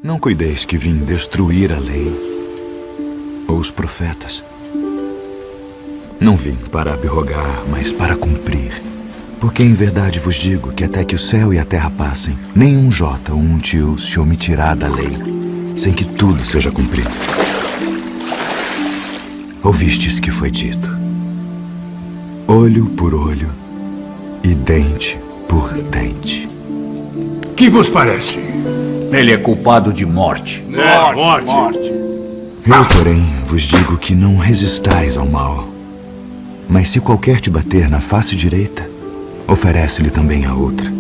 Não cuideis que vim destruir a lei ou os profetas. Não vim para abrogar, mas para cumprir. Porque em verdade vos digo que até que o céu e a terra passem, nenhum jota ou um tio se omitirá da lei, sem que tudo seja cumprido. Ouvistes que foi dito: olho por olho e dente por dente. Que vos parece? Ele é culpado de morte. Morte. Eu, porém, vos digo que não resistais ao mal. Mas se qualquer te bater na face direita, oferece-lhe também a outra.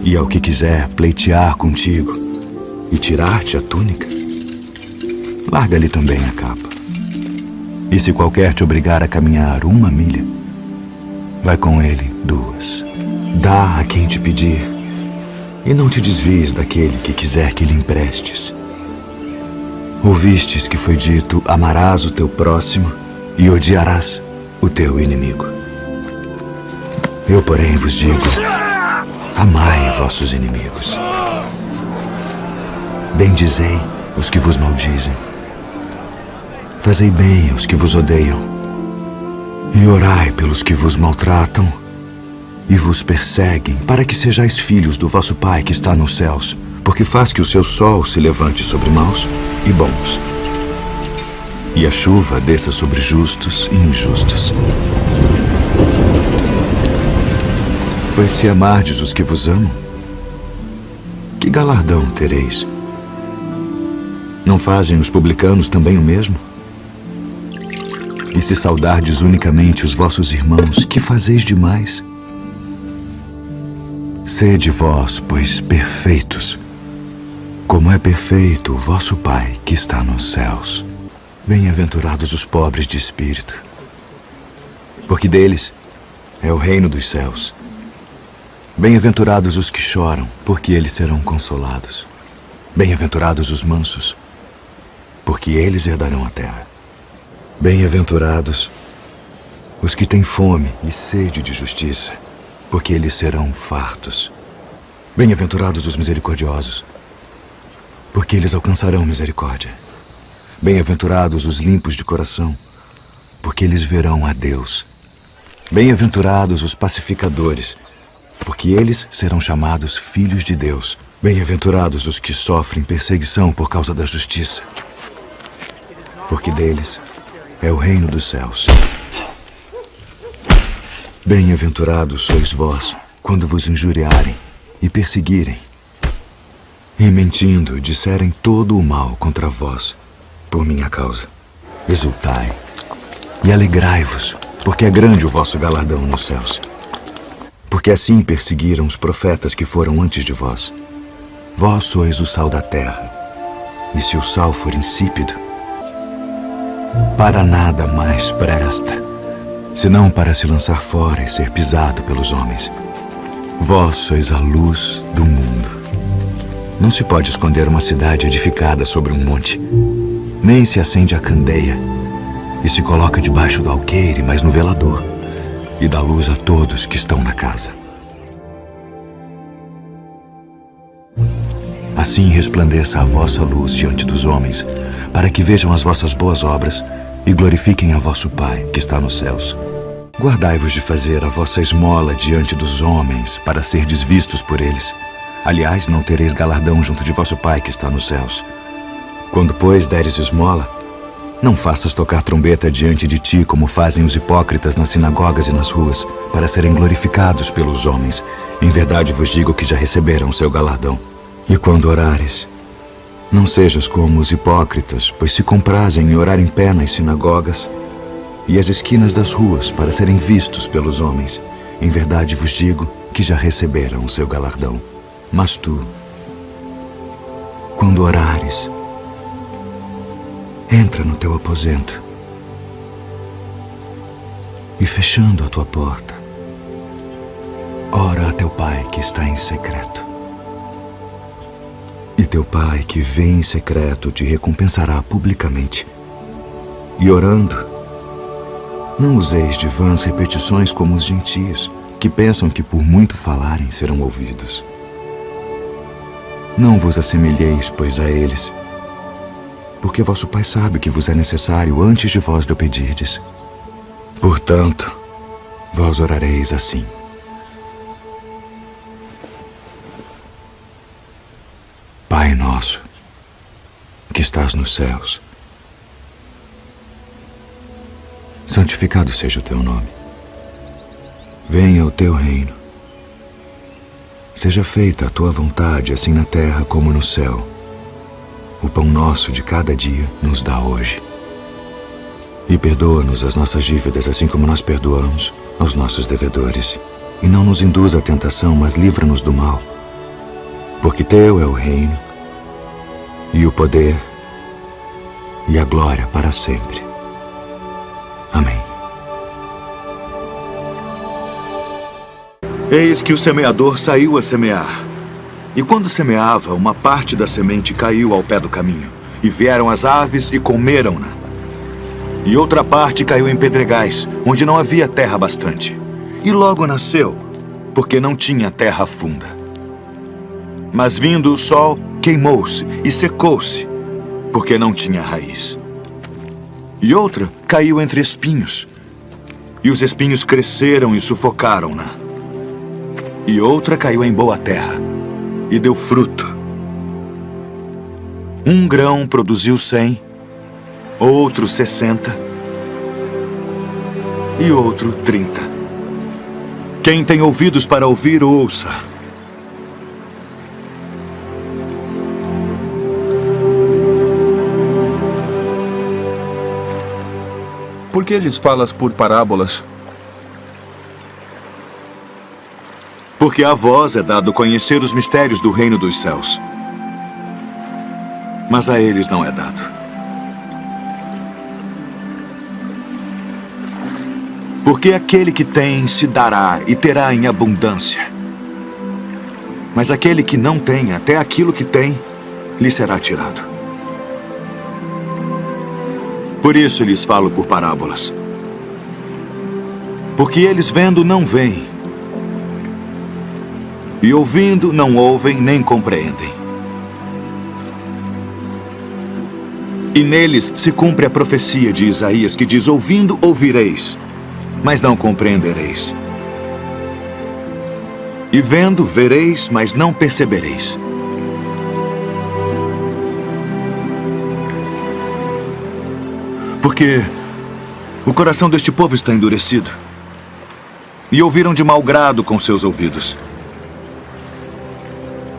E ao que quiser pleitear contigo e tirar-te a túnica, larga-lhe também a capa. E se qualquer te obrigar a caminhar 1 milha, vai com ele 2. Dá a quem te pedir, e não te desvies daquele que quiser que lhe emprestes. Ouvistes que foi dito: amarás o teu próximo e odiarás o teu inimigo. Eu, porém, vos digo: amai vossos inimigos. Bendizei os que vos maldizem. Fazei bem aos que vos odeiam. E orai pelos que vos maltratam e vos perseguem, para que sejais filhos do vosso Pai que está nos céus, porque faz que o seu sol se levante sobre maus e bons, e a chuva desça sobre justos e injustos. Pois se amardes os que vos amam, que galardão tereis? Não fazem os publicanos também o mesmo? E se saudardes unicamente os vossos irmãos, que fazeis demais? Sede vós, pois, perfeitos, como é perfeito o vosso Pai que está nos céus. Bem-aventurados os pobres de espírito, porque deles é o reino dos céus. Bem-aventurados os que choram, porque eles serão consolados. Bem-aventurados os mansos, porque eles herdarão a terra. Bem-aventurados os que têm fome e sede de justiça, porque eles serão fartos. Bem-aventurados os misericordiosos, porque eles alcançarão misericórdia. Bem-aventurados os limpos de coração, porque eles verão a Deus. Bem-aventurados os pacificadores, porque eles serão chamados filhos de Deus. Bem-aventurados os que sofrem perseguição por causa da justiça, porque deles é o reino dos céus. Bem-aventurados sois vós, quando vos injuriarem e perseguirem, e mentindo disserem todo o mal contra vós, por minha causa. Exultai e alegrai-vos, porque é grande o vosso galardão nos céus. Porque assim perseguiram os profetas que foram antes de vós. Vós sois o sal da terra, e se o sal for insípido, para nada mais presta, senão para se lançar fora e ser pisado pelos homens. Vós sois a luz do mundo. Não se pode esconder uma cidade edificada sobre um monte, nem se acende a candeia e se coloca debaixo do alqueire, mas no velador, e dá luz a todos que estão na casa. Assim resplandeça a vossa luz diante dos homens, para que vejam as vossas boas obras e glorifiquem a vosso Pai que está nos céus. Guardai-vos de fazer a vossa esmola diante dos homens, para serdes vistos por eles. Aliás, não tereis galardão junto de vosso Pai que está nos céus. Quando, pois, deres esmola, não faças tocar trombeta diante de ti, como fazem os hipócritas nas sinagogas e nas ruas, para serem glorificados pelos homens. Em verdade vos digo que já receberam o seu galardão. E quando orares, não sejas como os hipócritas, pois se comprazem em orar em pé nas sinagogas e as esquinas das ruas, para serem vistos pelos homens. Em verdade vos digo que já receberam o seu galardão. Mas tu, quando orares, entra no teu aposento e, fechando a tua porta, ora a teu Pai que está em secreto. E teu Pai que vê em secreto te recompensará publicamente. E orando, não useis de vãs repetições como os gentios, que pensam que por muito falarem serão ouvidos. Não vos assemelheis, pois, a eles, porque vosso Pai sabe que vos é necessário antes de vós lhe pedirdes. Portanto, vós orareis assim: Pai nosso, que estás nos céus, santificado seja o teu nome. Venha o teu reino. Seja feita a tua vontade, assim na terra como no céu. O pão nosso de cada dia nos dá hoje. E perdoa-nos as nossas dívidas, assim como nós perdoamos aos nossos devedores. E não nos induz à tentação, mas livra-nos do mal. Porque teu é o reino, e o poder, e a glória para sempre. Amém. Eis que o semeador saiu a semear. E quando semeava, uma parte da semente caiu ao pé do caminho. E vieram as aves e comeram-na. E outra parte caiu em pedregais, onde não havia terra bastante. E logo nasceu, porque não tinha terra funda. Mas vindo o sol, queimou-se e secou-se, porque não tinha raiz. E outra caiu entre espinhos. E os espinhos cresceram e sufocaram-na. E outra caiu em boa terra, e deu fruto. Um grão produziu 100, outro 60, e outro 30. Quem tem ouvidos para ouvir, ouça. Por que lhes falas por parábolas? Porque a vós é dado conhecer os mistérios do reino dos céus. Mas a eles não é dado. Porque aquele que tem se dará e terá em abundância. Mas aquele que não tem, até aquilo que tem, lhe será tirado. Por isso lhes falo por parábolas. Porque eles vendo não veem, e ouvindo não ouvem nem compreendem. E neles se cumpre a profecia de Isaías, que diz: ouvindo ouvireis, mas não compreendereis. E vendo vereis, mas não percebereis. Porque o coração deste povo está endurecido, e ouviram de mau grado com seus ouvidos,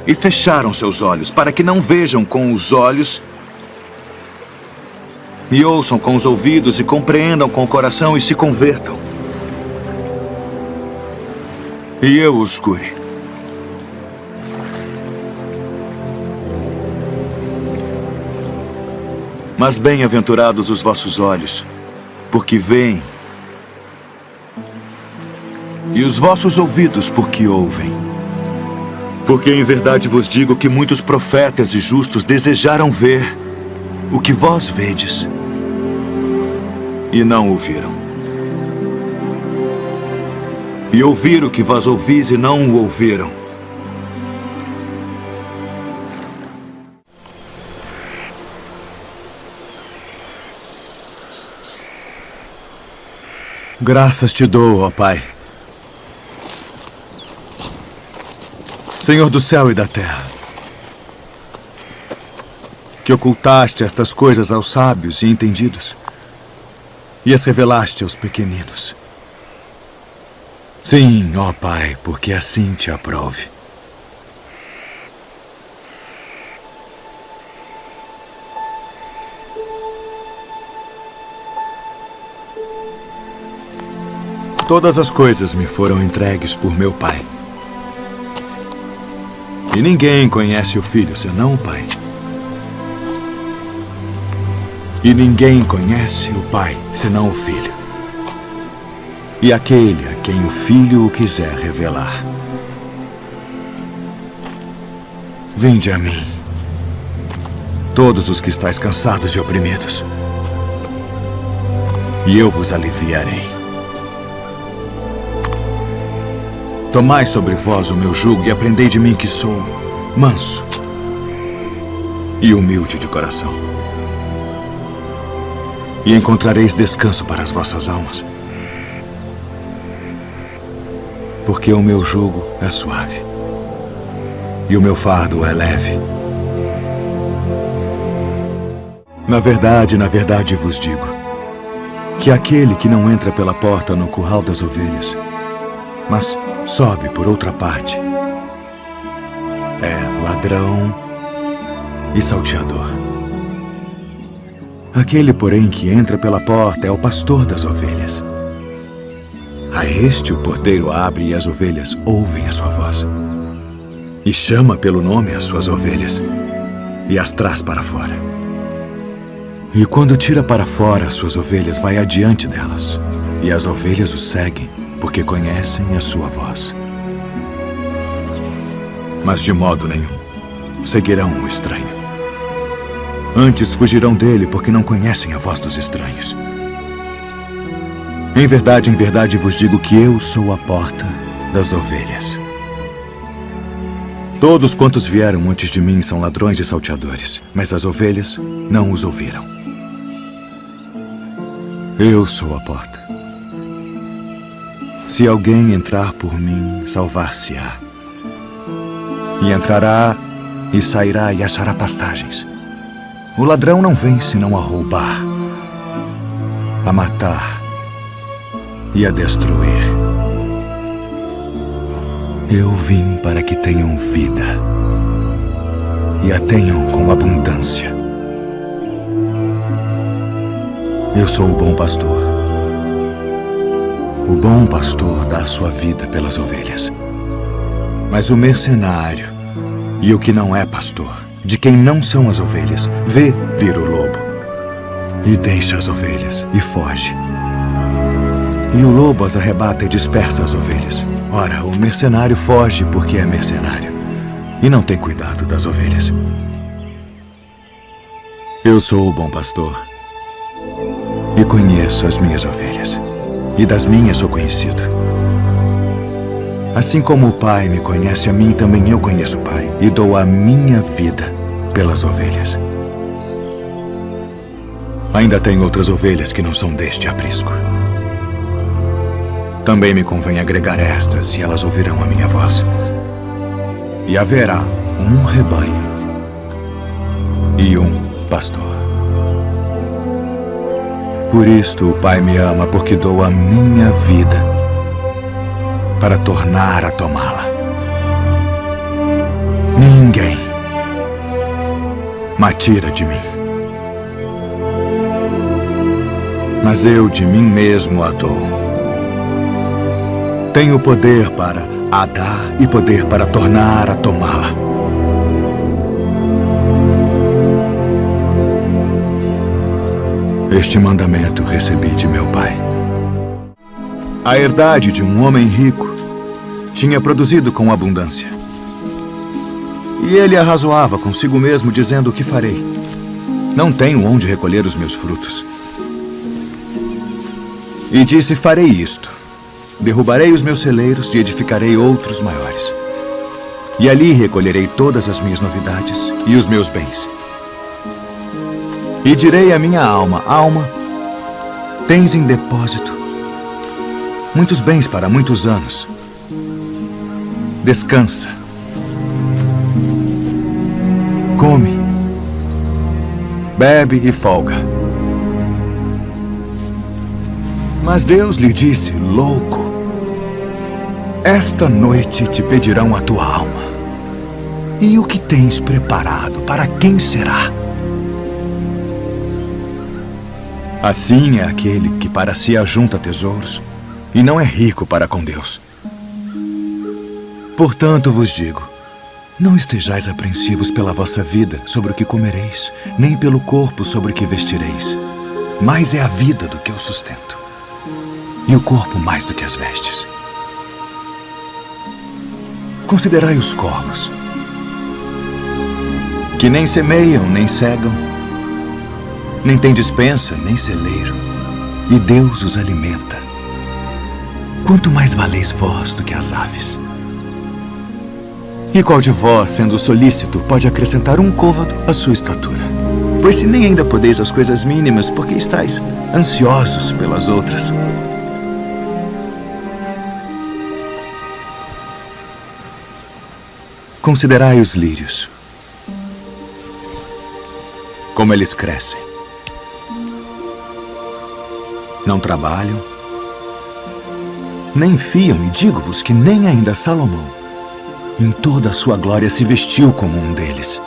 e fecharam seus olhos, para que não vejam com os olhos, e ouçam com os ouvidos, e compreendam com o coração, e se convertam. E eu os cure. Mas bem-aventurados os vossos olhos, porque veem, e os vossos ouvidos, porque ouvem. Porque em verdade vos digo que muitos profetas e justos desejaram ver o que vós vedes, e não ouviram. E ouvir o que vós ouvis e não o ouviram. Graças te dou, ó Pai, Senhor do céu e da terra, que ocultaste estas coisas aos sábios e entendidos e as revelaste aos pequeninos. Sim, ó Pai, porque assim te aprove. Todas as coisas me foram entregues por meu Pai. E ninguém conhece o Filho senão o Pai. E ninguém conhece o Pai senão o Filho. E aquele a quem o Filho o quiser revelar. Vinde a mim, todos os que estáis cansados e oprimidos, e eu vos aliviarei. Tomai sobre vós o meu jugo e aprendei de mim, que sou manso e humilde de coração. E encontrareis descanso para as vossas almas. Porque o meu jugo é suave e o meu fardo é leve. Na verdade vos digo que aquele que não entra pela porta no curral das ovelhas, mas sobe por outra parte, é ladrão e salteador. Aquele, porém, que entra pela porta é o pastor das ovelhas. A este o porteiro abre e as ovelhas ouvem a sua voz. E chama pelo nome as suas ovelhas e as traz para fora. E quando tira para fora as suas ovelhas, vai adiante delas. E as ovelhas o seguem, porque conhecem a sua voz. Mas de modo nenhum seguirão o estranho. Antes fugirão dele, porque não conhecem a voz dos estranhos. Em verdade vos digo que eu sou a porta das ovelhas. Todos quantos vieram antes de mim são ladrões e salteadores, mas as ovelhas não os ouviram. Eu sou a porta. Se alguém entrar por mim, salvar-se-á. E entrará e sairá e achará pastagens. O ladrão não vem senão a roubar, a matar e a destruir. Eu vim para que tenham vida e a tenham com abundância. Eu sou o bom pastor. O bom pastor dá a sua vida pelas ovelhas. Mas o mercenário e o que não é pastor, de quem não são as ovelhas, vê vir o lobo e deixa as ovelhas e foge. E o lobo as arrebata e dispersa as ovelhas. Ora, o mercenário foge porque é mercenário e não tem cuidado das ovelhas. Eu sou o bom pastor e conheço as minhas ovelhas, e das minhas sou conhecido. Assim como o Pai me conhece a mim, também eu conheço o Pai, e dou a minha vida pelas ovelhas. Ainda tenho outras ovelhas que não são deste aprisco. Também me convém agregar estas, e elas ouvirão a minha voz. E haverá um rebanho e um pastor. Por isto o Pai me ama, porque dou a minha vida para tornar a tomá-la. Ninguém me tira de mim, mas eu de mim mesmo a dou. Tenho poder para a dar e poder para tornar a tomá-la. Este mandamento recebi de meu pai. A herdade de um homem rico tinha produzido com abundância. E ele arrazoava consigo mesmo, dizendo: o que farei? Não tenho onde recolher os meus frutos. E disse: farei isto. Derrubarei os meus celeiros e edificarei outros maiores. E ali recolherei todas as minhas novidades e os meus bens. E direi à minha alma: alma, tens em depósito muitos bens para muitos anos. Descansa. Come, bebe e folga. Mas Deus lhe disse: louco, esta noite te pedirão a tua alma. E o que tens preparado, para quem será? Assim é aquele que para si ajunta tesouros e não é rico para com Deus. Portanto vos digo, não estejais apreensivos pela vossa vida sobre o que comereis, nem pelo corpo sobre o que vestireis. Mais é a vida do que o sustento, e o corpo mais do que as vestes. Considerai os corvos, que nem semeiam, nem cegam, nem têm despensa, nem celeiro, e Deus os alimenta. Quanto mais valeis vós do que as aves. E qual de vós, sendo solícito, pode acrescentar um côvado à sua estatura? Pois se nem ainda podeis as coisas mínimas, por que estáis ansiosos pelas outras? Considerai os lírios, como eles crescem. Não trabalham, nem fiam, e digo-vos que nem ainda Salomão, em toda a sua glória, se vestiu como um deles.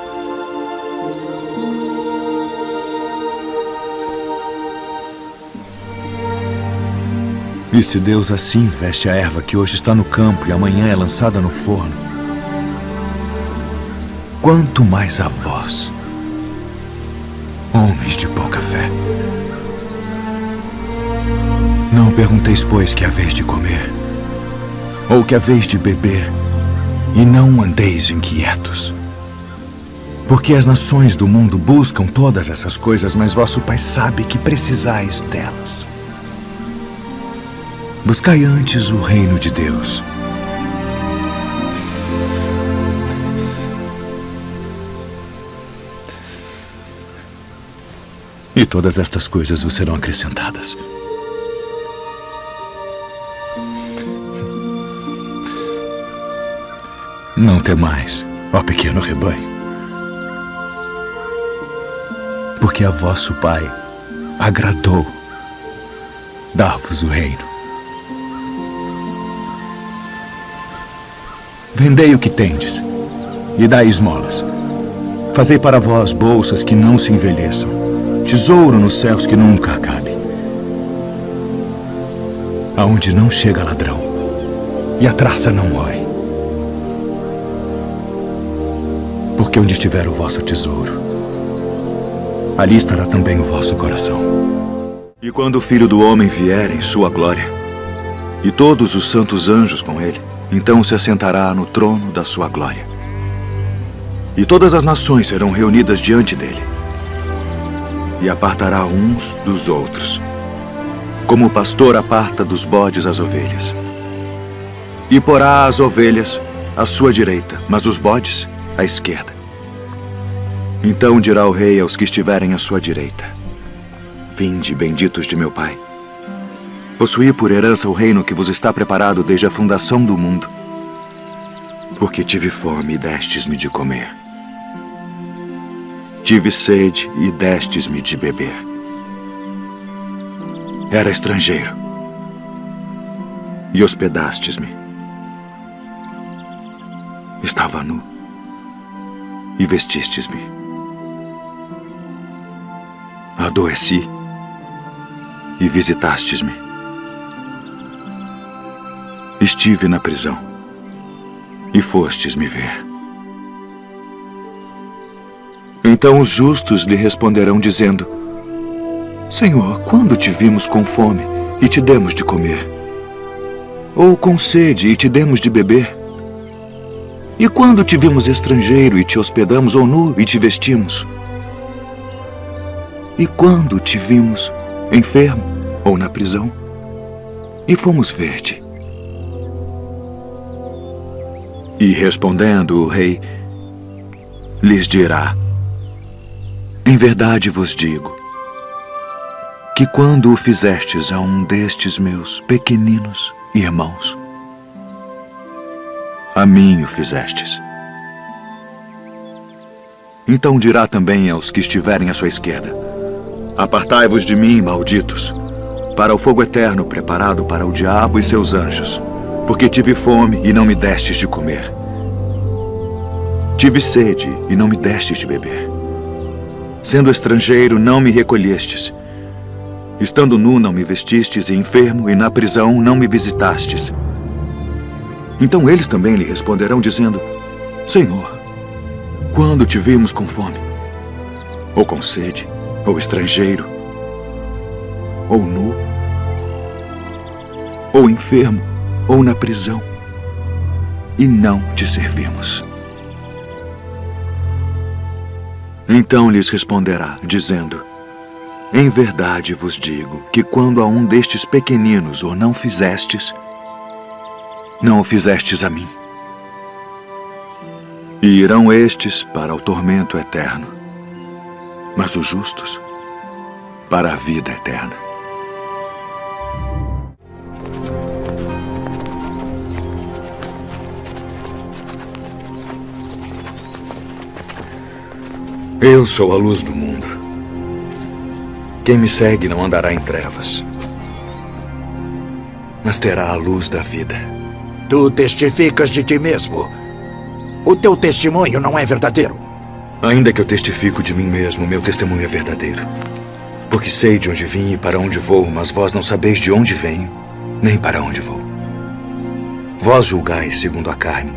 E se Deus assim veste a erva que hoje está no campo e amanhã é lançada no forno, quanto mais a vós, homens de pouca fé. Não pergunteis, pois, que haveis de comer, ou que haveis de beber, e não andeis inquietos. Porque as nações do mundo buscam todas essas coisas, mas vosso Pai sabe que precisais delas. Buscai antes o reino de Deus. E todas estas coisas vos serão acrescentadas. Não temais, ó pequeno rebanho, porque a vosso Pai agradou dar-vos o reino. Vendei o que tendes e dai esmolas. Fazei para vós bolsas que não se envelheçam, tesouro nos céus que nunca acabe, aonde não chega ladrão e a traça não rói. Porque onde estiver o vosso tesouro, ali estará também o vosso coração. E quando o Filho do Homem vier em sua glória, e todos os santos anjos com ele, então se assentará no trono da sua glória. E todas as nações serão reunidas diante dele, e apartará uns dos outros, como o pastor aparta dos bodes as ovelhas. E porá as ovelhas à sua direita, mas os bodes à esquerda. Então dirá o rei aos que estiverem à sua direita: Vinde, benditos de meu Pai. Possuí por herança o reino que vos está preparado desde a fundação do mundo. Porque tive fome e destes-me de comer. Tive sede e destes-me de beber. Era estrangeiro e hospedastes-me. Estava nu e vestistes-me. Adoeci e visitastes-me. Estive na prisão e fostes me ver. Então os justos lhe responderão dizendo: Senhor, quando te vimos com fome e te demos de comer? Ou com sede e te demos de beber? E quando te vimos estrangeiro e te hospedamos, ou nu e te vestimos? E quando te vimos enfermo ou na prisão e fomos ver-te? E respondendo o rei, lhes dirá: Em verdade vos digo, que quando o fizestes a um destes meus pequeninos irmãos, a mim o fizestes. Então dirá também aos que estiverem à sua esquerda: Apartai-vos de mim, malditos, para o fogo eterno preparado para o diabo e seus anjos, porque tive fome e não me destes de comer. Tive sede e não me destes de beber. Sendo estrangeiro, não me recolhestes. Estando nu, não me vestistes, e enfermo, e na prisão, não me visitastes. Então eles também lhe responderão, dizendo: Senhor, quando te vimos com fome, ou com sede, ou estrangeiro, ou nu, ou enfermo, ou na prisão, e não te servimos? Então lhes responderá, dizendo: Em verdade vos digo que quando a um destes pequeninos o não fizestes, não o fizestes a mim. E irão estes para o tormento eterno, mas os justos para a vida eterna. Eu sou a luz do mundo. Quem me segue não andará em trevas, mas terá a luz da vida. Tu testificas de ti mesmo. O teu testemunho não é verdadeiro. Ainda que eu testifico de mim mesmo, meu testemunho é verdadeiro. Porque sei de onde vim e para onde vou, mas vós não sabeis de onde venho, nem para onde vou. Vós julgais segundo a carne.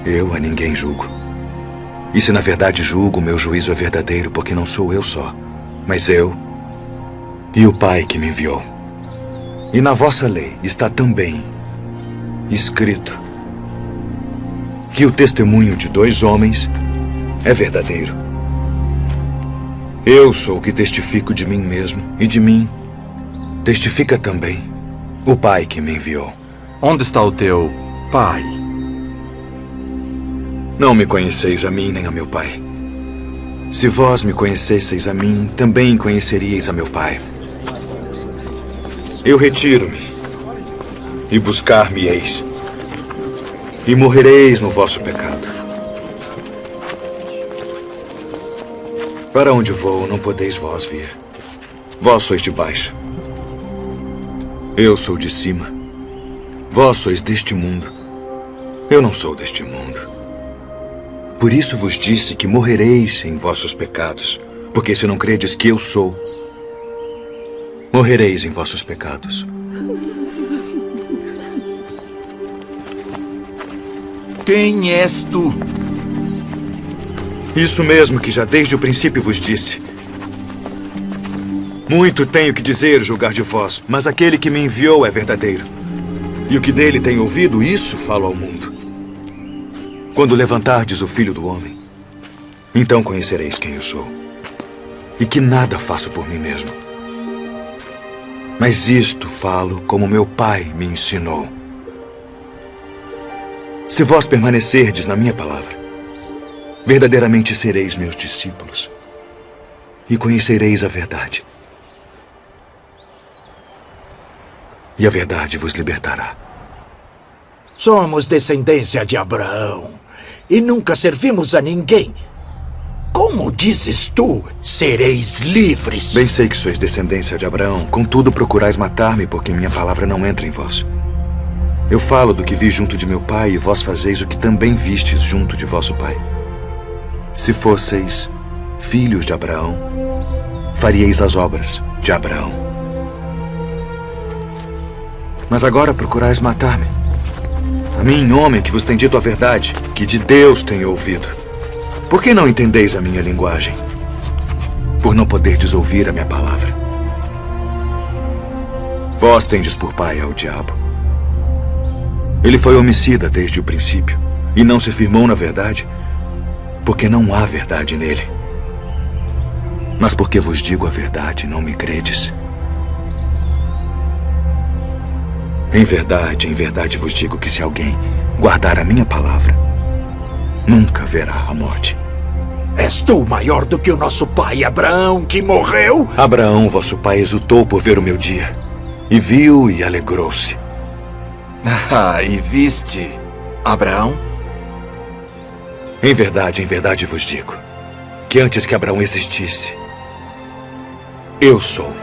Eu a ninguém julgo. E se na verdade julgo, meu juízo é verdadeiro, porque não sou eu só, mas eu e o Pai que me enviou. E na vossa lei está também escrito que o testemunho de 2 homens é verdadeiro. Eu sou o que testifico de mim mesmo, e de mim testifica também o Pai que me enviou. Onde está o teu pai? Não me conheceis a mim nem a meu Pai. Se vós me conhecesseis a mim, também conheceríeis a meu Pai. Eu retiro-me, e buscar-me-eis, e morrereis no vosso pecado. Para onde vou, não podeis vós vir. Vós sois de baixo. Eu sou de cima. Vós sois deste mundo. Eu não sou deste mundo. Por isso vos disse que morrereis em vossos pecados, porque se não credes que eu sou, morrereis em vossos pecados. Quem és tu? Isso mesmo que já desde o princípio vos disse. Muito tenho que dizer, julgar de vós, mas aquele que me enviou é verdadeiro. E o que dele tenho ouvido, isso falo ao mundo. Quando levantardes o Filho do Homem, então conhecereis quem eu sou. E que nada faço por mim mesmo. Mas isto falo como meu Pai me ensinou. Se vós permanecerdes na minha palavra, verdadeiramente sereis meus discípulos e conhecereis a verdade. E a verdade vos libertará. Somos descendência de Abraão e nunca servimos a ninguém. Como dizes tu, sereis livres? Bem sei que sois descendência de Abraão, contudo procurais matar-me, porque minha palavra não entra em vós. Eu falo do que vi junto de meu pai, e vós fazeis o que também vistes junto de vosso pai. Se fosseis filhos de Abraão, faríeis as obras de Abraão. Mas agora procurais matar-me. A mim, homem que vos tem dito a verdade, que de Deus tenho ouvido. Por que não entendeis a minha linguagem? Por não poderdes ouvir a minha palavra. Vós tendes por pai ao diabo. Ele foi homicida desde o princípio e não se firmou na verdade, porque não há verdade nele. Mas porque vos digo a verdade, não me credes. Em verdade vos digo que se alguém guardar a minha palavra, nunca verá a morte. És tu maior do que o nosso pai Abraão, que morreu? Abraão, vosso pai, exultou por ver o meu dia, e viu e alegrou-se. E viste Abraão? Em verdade vos digo, que antes que Abraão existisse, eu sou.